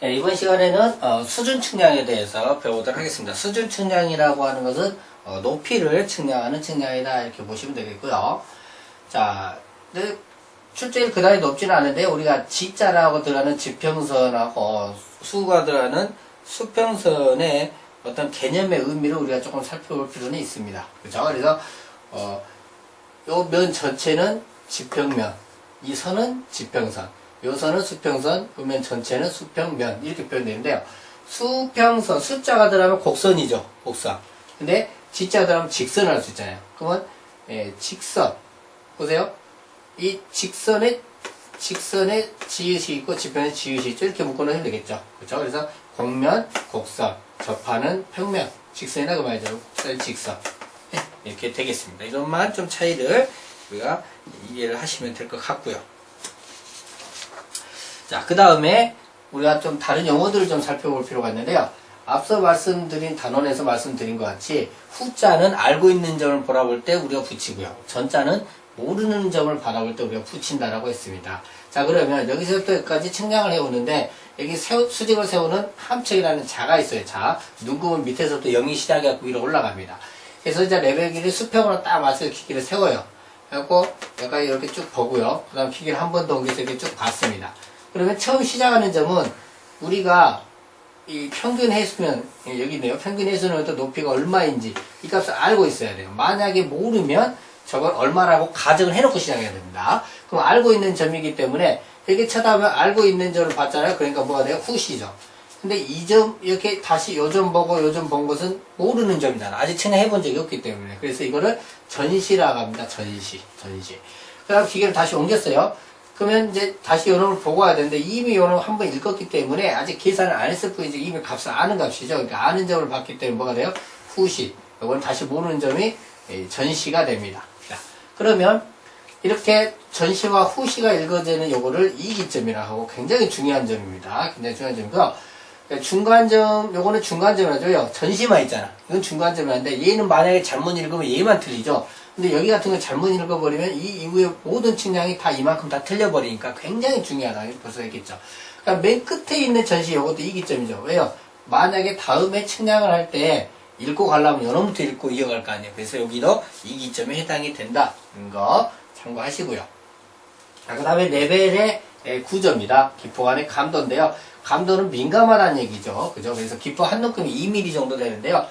네, 이번 시간에는 수준 측량에 대해서 배워보도록 하겠습니다. 수준 측량이라고 하는 것은 높이를 측량하는 측량이다 이렇게 보시면 되겠고요. 자, 근데 출제율 그다지 높지는 않은데 우리가 G자라고 들어가는 지평선하고 수가 들어가는 수평선의 어떤 개념의 의미를 우리가 조금 살펴볼 필요는 있습니다. 그렇죠? 그래서 요 면 전체는 지평면, 이 선은 지평선, 요 선은 수평선, 요 면 전체는 수평면 이렇게 표현되는데요. 수평선, 숫자가 들어가면 곡선이죠. 곡선. 근데 G자가 들어가면 직선을 할 수 있잖아요. 그러면 직선 보세요. 이 직선에 지읒이 있고 지평에 지읒이 있죠. 이렇게 묶어놓으면 되겠죠. 그렇죠? 그래서 곡면, 곡선, 접하는 평면, 직선이라 그 말이죠. 직선. 네, 이렇게 되겠습니다. 이것만 좀 차이를 우리가 이해를 하시면 될 것 같고요. 자, 그 다음에 우리가 좀 다른 용어들을 좀 살펴볼 필요가 있는데요. 앞서 말씀드린 단원에서 말씀드린 것 같이 후자는 알고 있는 점을 바라볼 때 우리가 붙이고요. 전자는 모르는 점을 바라볼 때 우리가 붙인다라고 했습니다. 자, 그러면 여기서부터 여기까지 측량을 해오는데 여기 수직을 세우는 함책이라는 자가 있어요. 자, 눈금은 밑에서부터 0이 시작해갖고 위로 올라갑니다. 그래서 이제 레벨 길이 수평으로 딱 맞춰서 기기를 세워요. 그래갖고 여기까지 이렇게 쭉 보고요. 그 다음 기기를 한 번 더 옮겨서 이렇게 쭉 봤습니다. 그러면 처음 시작하는 점은 우리가 이 평균 해수면, 여기 있네요. 평균 해수는 또 높이가 얼마인지 이 값을 알고 있어야 돼요. 만약에 모르면 저걸 얼마라고 가정을 해놓고 시작해야 됩니다. 그럼 알고 있는 점이기 때문에 이렇게 쳐다보면 알고 있는 점을 봤잖아요. 그러니까 뭐가 돼요? 후시죠. 근데 이 점, 이렇게 다시 요 점 보고 요 점 본 것은 모르는 점이잖아. 아직 측량해 본 적이 없기 때문에. 그래서 이거를 전시라고 합니다. 전시. 그 다음 기계를 다시 옮겼어요. 그러면 이제 다시 요 놈을 보고 와야 되는데 이미 요 놈을 한번 읽었기 때문에 아직 계산을 안 했을 뿐이지 이미 값을 아는 값이죠. 그러니까 아는 점을 봤기 때문에 뭐가 돼요? 후시. 이건 다시 모르는 점이 전시가 됩니다. 자, 그러면 이렇게 전시와 후시가 읽어지는 요거를 이기점이라고 하고 굉장히 중요한 점입니다. 굉장히 중요한 점이고요. 중간점, 요거는 중간점이라줘요. 전시만 있잖아. 이건 중간점이란데 얘는 만약에 잘못 읽으면 얘만 틀리죠. 근데 여기 같은 거 잘못 읽어버리면 이 이후에 모든 측량이 다 이만큼 다 틀려버리니까 굉장히 중요하다. 벌써 했겠죠. 그러니까 맨 끝에 있는 전시 요것도 이기점이죠. 왜요? 만약에 다음에 측량을 할 때 읽고 가려면 요놈부터 읽고 이어갈 거 아니에요. 그래서 여기도 이기점에 해당이 된다. 거 참고하시고요. 자, 그 다음에 레벨의 구조입니다. 기포간의 감도인데요. 감도는 민감하다는 얘기죠. 그죠? 그래서 기포 한 눈금이 2mm 정도 되는데요.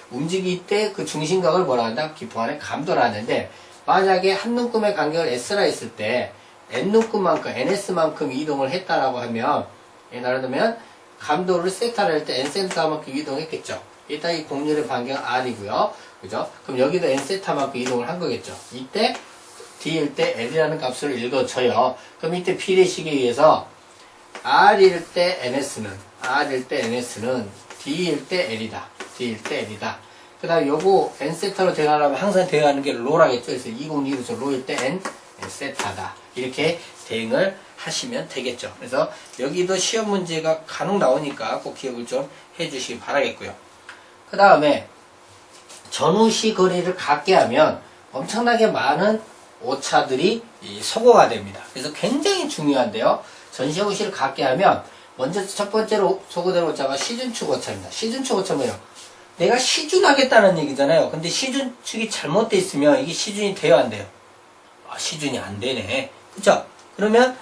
움직일 때 그 중심각을 뭐라 한다? 기포간의 감도라 하는데, 만약에 한 눈금의 간격을 S라 했을 때, N눈금만큼, NS만큼 이동을 했다라고 하면, 예를 들면, 감도를 세타를 할 때 N세타만큼 이동했겠죠. 일단 이 곡률의 반경은 R이고요. 그죠? 그럼 여기도 N세타만큼 이동을 한 거겠죠. 이때, D일 때 L이라는 값을 읽어줘요. 그럼 이때 비례식에 의해서, R일 때 NS는 D일 때 L이다. 그 다음 요거 N세타로 대응하려면 항상 대응하는 게 로라겠죠. 그래서 2021에서 로일 때 N세타다. 이렇게 대응을 하시면 되겠죠. 그래서 여기도 시험 문제가 간혹 나오니까 꼭 기억을 좀 해주시기 바라겠고요. 그 다음에 전후시 거리를 같게 하면 엄청나게 많은 오차들이 소거가 됩니다. 그래서 굉장히 중요한데요. 전시후시를 같게 하면 먼저 첫 번째로 소거되는 오차가 시준축 오차입니다. 시준축 오차 뭐예요? 내가 시준하겠다는 얘기잖아요. 근데 시준축이 잘못되어 있으면 이게 시준이 돼요, 안 돼요? 아, 시준이 안 되네. 그쵸? 그러면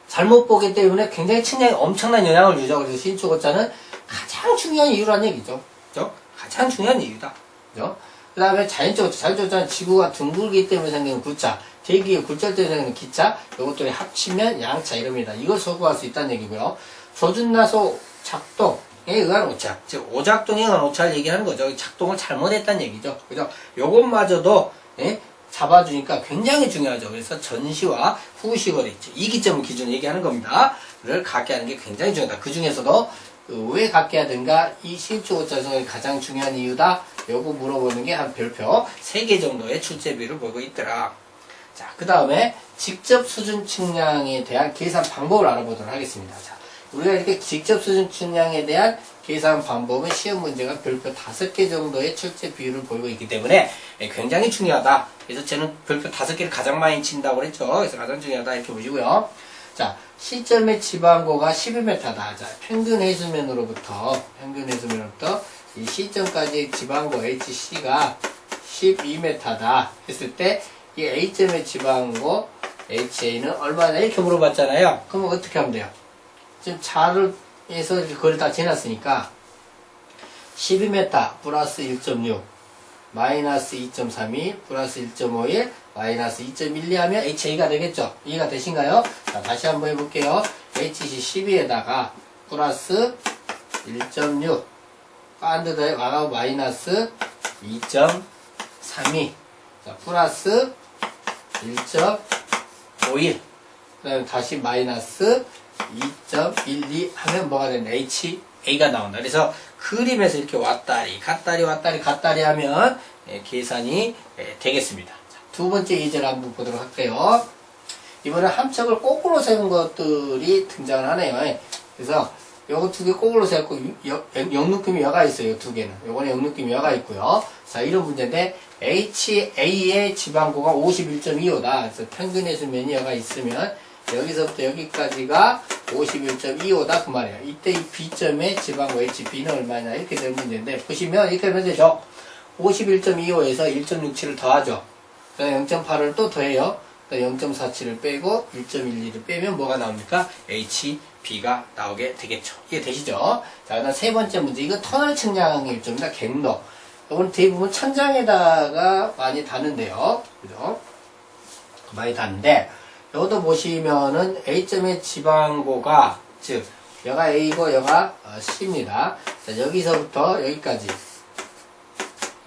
잘못 보기 때문에 굉장히 측량에 엄청난 영향을 주죠. 그래서 시준축 오차는 가장 중요한 이유라는 얘기죠. 그죠? 가장 중요한 이유다. 그죠? 그 다음에 자연적 오차는 지구가 둥글기 때문에 생기는 굴자, 대기의 굴절 때문에 생기는 기차, 이것들이 합치면 양차 이럽니다. 이걸 소거할 수 있다는 얘기고요. 조준나소 작동에 의한 오차, 즉 오작동에 의한 오차를 얘기하는 거죠. 작동을 잘못했다는 얘기죠. 그죠? 요것마저도 잡아주니까 굉장히 중요하죠. 그래서 전시와 후시 거리, 이기점을 기준으로 얘기하는 겁니다. 를 갖게 하는 게 굉장히 중요하다. 그 중에서도 왜 갖게 하든가 이 시준축 오차 중에 가장 중요한 이유다. 요거 물어보는 게 한 별표 3개 정도의 출제비를 보고 있더라. 자, 그 다음에 직접 수준 측량에 대한 계산 방법을 알아보도록 하겠습니다. 자, 우리가 이렇게 직접 수준 측량에 대한 계산 방법은 시험 문제가 별표 5개 정도의 출제 비율을 보이고 있기 때문에 굉장히 중요하다. 그래서 저는 별표 5개를 가장 많이 친다고 그랬죠. 그래서 가장 중요하다 이렇게 보시고요. 자, C점의 지방고가 12m다. 자, 평균 해수면으로부터 이 C점까지의 지방고 HC가 12m다 했을 때 이 A점의 지방고 HA는 얼마나 이렇게 물어봤잖아요. 그러면 어떻게 하면 돼요? 지금 자를에서 그걸 다 지났으니까 12m 플러스 1.6 마이너스 2.32 플러스 1.51 마이너스 2.12 하면 HA가 되겠죠? 이해가 되신가요? 자, 다시 한번 해볼게요. HC 12에다가 플러스 1.6 빤드더에 와가 마이너스 2.32 자, 플러스 1.51 그 다음에 다시 마이너스 2.12 하면 뭐가 되나? HA가 나온다. 그래서 그림에서 이렇게 왔다리 갔다리 하면 계산이 되겠습니다. 자, 두 번째 예제를 한번 보도록 할게요. 이번에 함척을 거꾸로 세운 것들이 등장을 하네요. 그래서 요거 두 개 거꾸로 세웠고 역느낌이 여가 있어요. 두 개는. 요거는 역느낌이 여가 있고요. 자, 이런 문제인데 HA의 지방고가 51.25다. 그래서 평균 해수면이 여가 있으면 여기서부터 여기까지가 51.25다 그 말이에요. 이때 이 B점의 지방고 HB는 얼마냐 이렇게 될 문제인데 보시면 이렇게 되면 되죠. 51.25에서 1.67을 더하죠. 그다음에 0.8을 또 더해요. 0.47을 빼고 1.12를 빼면 뭐가 나옵니까? HB가 나오게 되겠죠. 이해 되시죠? 자, 그다음 세 번째 문제. 이거 터널 측량의 일종입니다. 갱로. 이건 대부분 천장에다가 많이 다는데요. 그죠? 많이 다는데, 여기도 보시면은 A점의 지방고가, 즉, 여가 A고 여가 C입니다. 자, 여기서부터 여기까지.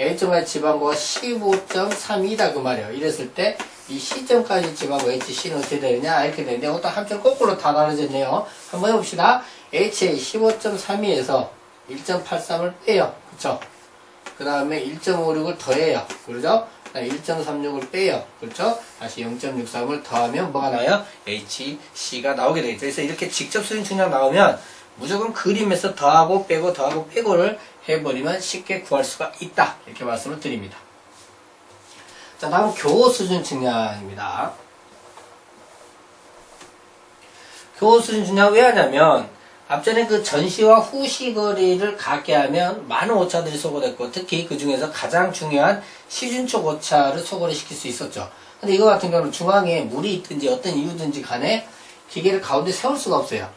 A점의 지방고가 15.32다 그 말이에요. 이랬을 때, 이 C점까지 지방고 HC는 어떻게 되느냐? 이렇게 되는데, 이것도 함정 거꾸로 다 나눠졌네요. 한번 해봅시다. HA 15.32에서 1.83을 빼요. 그쵸? 그 다음에 1.56을 더해요. 그러죠? 1.36을 빼요. 그렇죠? 다시 0.63을 더하면 뭐가 나와요? HC가 나오게 되겠죠. 그래서 이렇게 직접 수준 측량 나오면 무조건 그림에서 더하고 빼고를 해버리면 쉽게 구할 수가 있다. 이렇게 말씀을 드립니다. 자, 다음 교호 수준 측량입니다. 교호 수준 측량 왜 하냐면 앞전에 그 전시와 후시 거리를 같게 하면 많은 오차들이 소거됐고 특히 그 중에서 가장 중요한 시준촉 오차를 소거를 시킬 수 있었죠. 근데 이거 같은 경우는 중앙에 물이 있든지 어떤 이유든지 간에 기계를 가운데 세울 수가 없어요.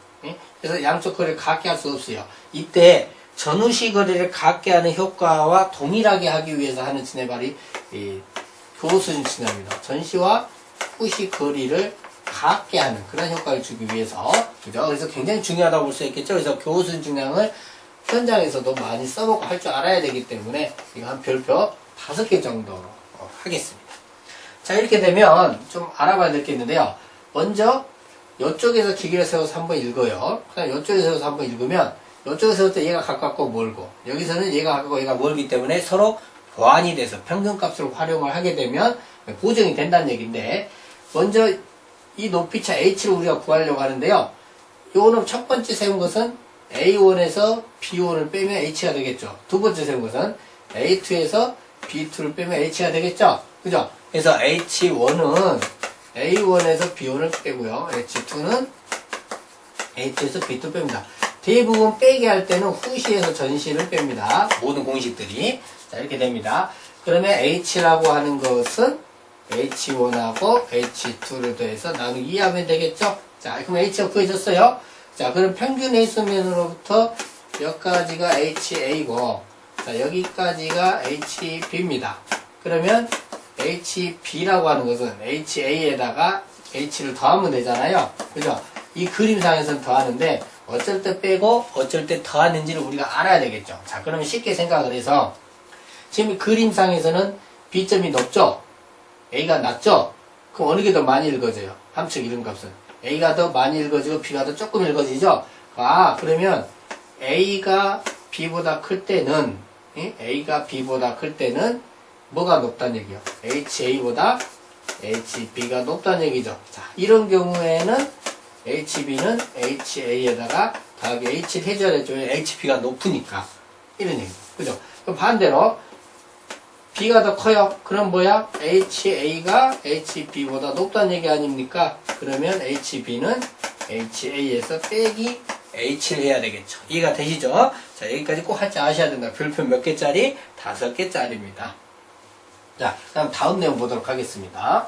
그래서 양쪽 거리를 같게 할 수 없어요. 이때 전후시 거리를 같게 하는 효과와 동일하게 하기 위해서 하는 지네발이 교호 수준 측량입니다. 전시와 후시 거리를 같게 하는 그런 효과를 주기 위해서, 그죠? 그래서 굉장히 중요하다고 볼 수 있겠죠? 그래서 교호 수준 측량을 현장에서도 많이 써먹고 할 줄 알아야 되기 때문에 이거 한 별표 5개 정도 하겠습니다. 자, 이렇게 되면 좀 알아봐야 될 게 있는데요. 먼저 이쪽에서 기계를 세워서 한번 읽어요. 그 다음 이쪽에서 세워서 한번 읽으면 이쪽에서 세울 때 얘가 가깝고 멀고 여기서는 얘가 가깝고 얘가 멀기 때문에 서로 보완이 돼서 평균값을 활용을 하게 되면 보정이 된다는 얘기인데, 먼저 이 높이차 H를 우리가 구하려고 하는데요. 요거는 첫 번째 세운 것은 A1에서 B1을 빼면 H가 되겠죠. 두 번째 세운 것은 A2에서 B2를 빼면 H가 되겠죠. 그죠? 그래서 H1은 A1에서 B1을 빼고요. H2는 A2에서 B2를 뺍니다. 대부분 빼게 할 때는 후시에서 전시를 뺍니다. 모든 공식들이. 자, 이렇게 됩니다. 그러면 H라고 하는 것은 H1하고 H2를 더해서 나누기 2하면 되겠죠? 자, 그럼 H가 구해졌어요? 자, 그럼 평균 해수면으로부터 여기까지가 HA고, 자, 여기까지가 HB입니다. 그러면 HB라고 하는 것은 HA에다가 H를 더하면 되잖아요. 그죠? 이 그림상에서는 더하는데, 어쩔 때 빼고, 어쩔 때 더하는지를 우리가 알아야 되겠죠? 자, 그러면 쉽게 생각을 해서, 지금 그림상에서는 B점이 높죠? A가 낮죠? 그럼 어느 게 더 많이 읽어져요? 함축 이름값은. A가 더 많이 읽어지고 B가 더 조금 읽어지죠? 아, 그러면 A가 B보다 클 때는, A가 B보다 클 때는 뭐가 높다는 얘기요? HA보다 HB가 높다는 얘기죠. 자, 이런 경우에는 HB는 HA에다가 더하기 H를 해줘야 되죠. HB가 높으니까. 이런 얘기죠. 그죠? 그럼 반대로 B가 더 커요. 그럼 뭐야? HA가 HB보다 높다는 얘기 아닙니까? 그러면 HB는 HA에서 빼기 H를 해야 되겠죠. 이해가 되시죠? 자, 여기까지 꼭 할 줄 아셔야 된다. 별표 몇 개짜리? 5개짜리입니다. 자, 그럼 다음 내용 보도록 하겠습니다.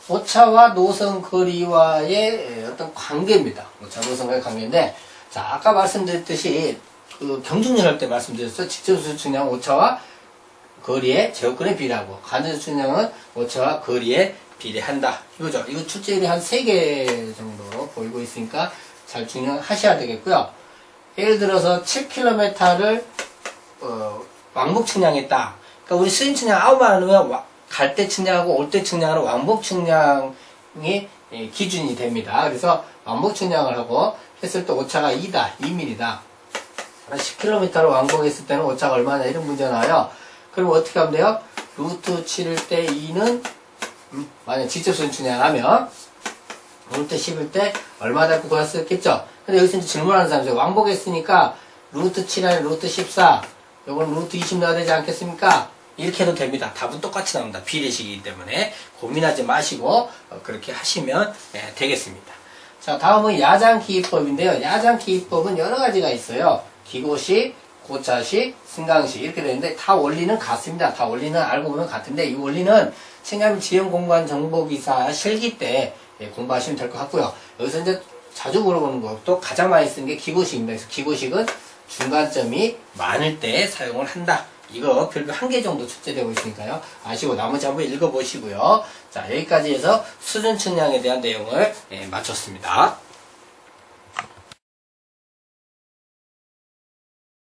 오차와 노선 거리와의 어떤 관계입니다. 오차 노선과의 관계인데, 자, 아까 말씀드렸듯이 그 경중률 할 때 말씀드렸어요. 직접수 측량 오차와 거리의 제곱근에 비례하고, 간접수 측량은 오차와 거리에 비례한다. 이거죠. 이거 출제율이 한 3개 정도로 보이고 있으니까 잘 중요하셔야 되겠고요. 예를 들어서 7km를 왕복 측량했다. 그러니까 우리 수인 측량 9만 원이면 갈 때 측량하고 올 때 측량하는 왕복 측량이 기준이 됩니다. 그래서 왕복 측량을 하고 했을 때 오차가 2mm다. 10km로 왕복했을 때는 오차가 얼마냐 이런 문제 나와요. 그럼 어떻게 하면 돼요? 루트 7일 때 2는 만약 직접 수인 측량하면 루트 10일 때 얼마 잡고 구했었겠죠? 근데 여기서 이제 질문하는 사람이죠. 왕복했으니까 루트 7 아니 루트 14 요건 루트 20 넣어야 되지 않겠습니까? 이렇게 해도 됩니다. 답은 똑같이 나옵니다. 비례식이기 때문에 고민하지 마시고 그렇게 하시면 되겠습니다. 자, 다음은 야장기입법인데요. 야장기입법은 여러 가지가 있어요. 기고식, 고차식, 승강식 이렇게 되는데 다 원리는 같습니다. 다 원리는 알고 보면 같은데 이 원리는 신감 지형공간 정보기사 실기 때 공부하시면 될 것 같고요. 여기서 이제 자주 물어보는 것도 가장 많이 쓰는 게 기고식입니다. 그래서 기고식은 중간점이 많을 때 사용을 한다. 이거 별표 1개 정도 출제되고 있으니까요. 아시고 나머지 한번 읽어보시고요. 자, 여기까지 해서 수준 측량에 대한 내용을 마쳤습니다.